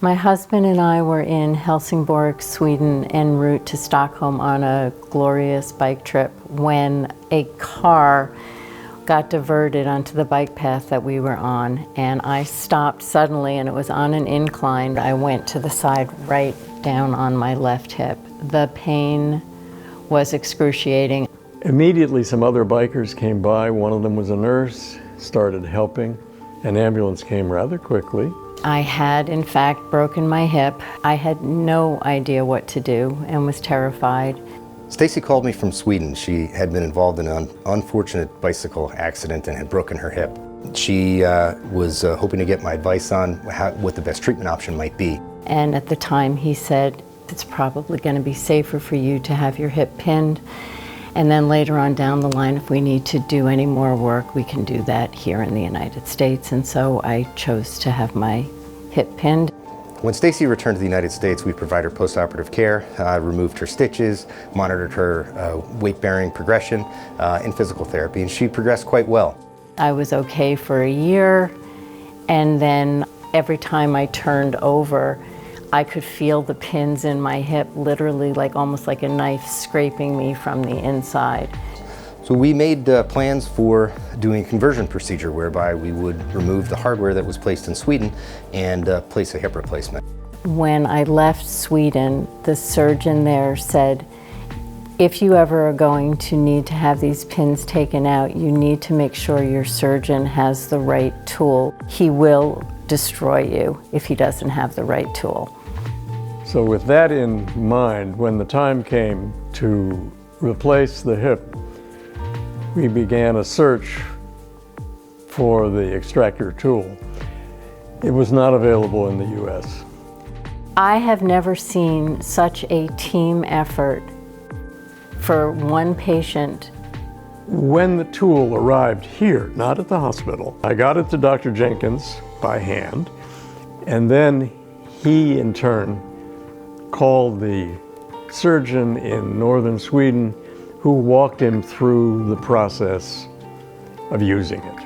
My husband and I were in Helsingborg, Sweden, en route to Stockholm on a glorious bike trip when a car got diverted onto the bike path that we were on, and I stopped suddenly, and it was on an incline. I went to the side right down on my left hip. The pain was excruciating. Immediately some other bikers came by. One of them was a nurse, started helping. An ambulance came rather quickly. I had, in fact, broken my hip. I had no idea what to do and was terrified. Stacy called me from Sweden. She had been involved in an unfortunate bicycle accident and had broken her hip. She was hoping to get my advice on what the best treatment option might be. And at the time he said, it's probably going to be safer for you to have your hip pinned. And then later on down the line, if we need to do any more work, we can do that here in the United States. And so I chose to have my hip pinned. When Stacy returned to the United States, we provided her post-operative care, removed her stitches, monitored her weight-bearing progression in physical therapy, and she progressed quite well. I was okay for a year, and then every time I turned over, I could feel the pins in my hip, literally almost like a knife scraping me from the inside. So we made plans for doing a conversion procedure whereby we would remove the hardware that was placed in Sweden and place a hip replacement. When I left Sweden, the surgeon there said, if you ever are going to need to have these pins taken out, you need to make sure your surgeon has the right tool. He will destroy you if he doesn't have the right tool. So with that in mind, when the time came to replace the hip, we began a search for the extractor tool. It was not available in the US. I have never seen such a team effort for one patient. When the tool arrived here, not at the hospital, I got it to Dr. Jenkins by hand, and then he in turn called the surgeon in northern Sweden who walked him through the process of using it.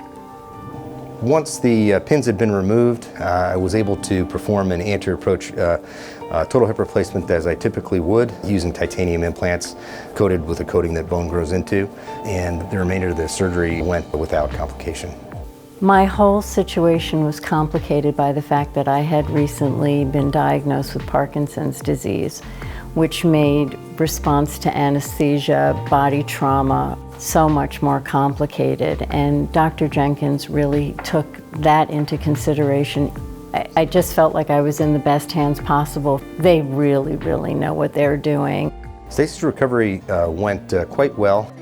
Once the pins had been removed, I was able to perform an anterior approach total hip replacement as I typically would, using titanium implants coated with a coating that bone grows into, and the remainder of the surgery went without complication. My whole situation was complicated by the fact that I had recently been diagnosed with Parkinson's disease, which made response to anesthesia, body trauma, so much more complicated. And Dr. Jenkins really took that into consideration. I just felt like I was in the best hands possible. They really, really know what they're doing. Stacy's recovery went quite well.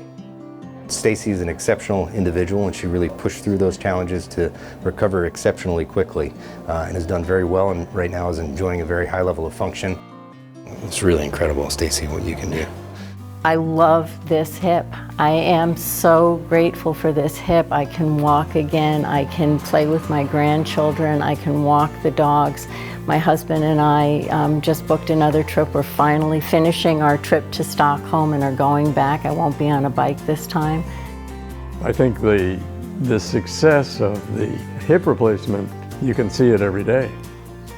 Stacy is an exceptional individual, and she really pushed through those challenges to recover exceptionally quickly and has done very well, and right now is enjoying a very high level of function. It's really incredible, Stacy, what you can do. I love this hip. I am so grateful for this hip. I can walk again. I can play with my grandchildren. I can walk the dogs. My husband and I just booked another trip. We're finally finishing our trip to Stockholm and are going back. I won't be on a bike this time. I think the success of the hip replacement, you can see it every day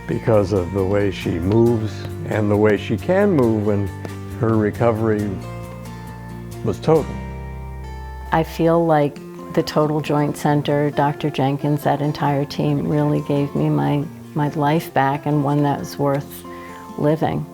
because of the way she moves and the way she can move, and her recovery was total. I feel like the Total Joint Center, Dr. Jenkins, that entire team really gave me my life back, and one that was worth living.